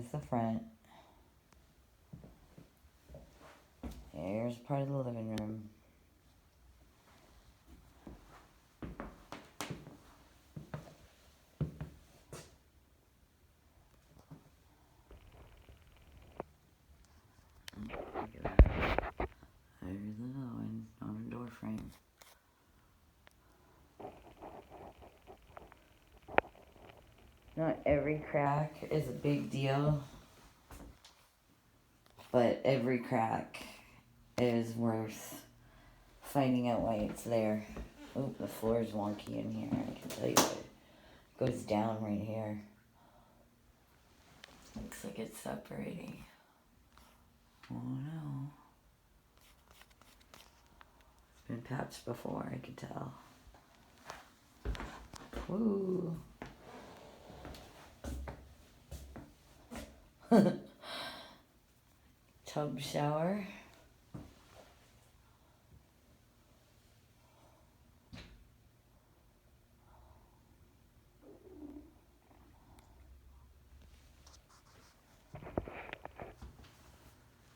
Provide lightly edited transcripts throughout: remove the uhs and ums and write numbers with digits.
Here's the front. Here's part of the living room. Look at that. There's another one on a door frame. Not every crack is a big deal, but every crack is worth finding out why it's there. Oh, the floor is wonky in here. I can tell you it goes down right here. Looks like it's separating. Oh no. It's been patched before, I can tell. Woo. Tub shower.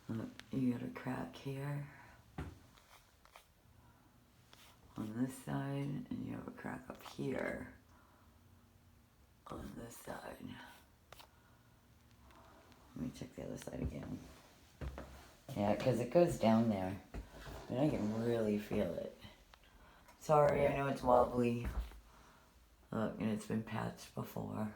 Look, you got a crack here on this side, and you have a crack up here on this side. Let me check the other side again. Yeah, because it goes down there, and I can really feel it. Sorry, I know it's wobbly. Look, and it's been patched before.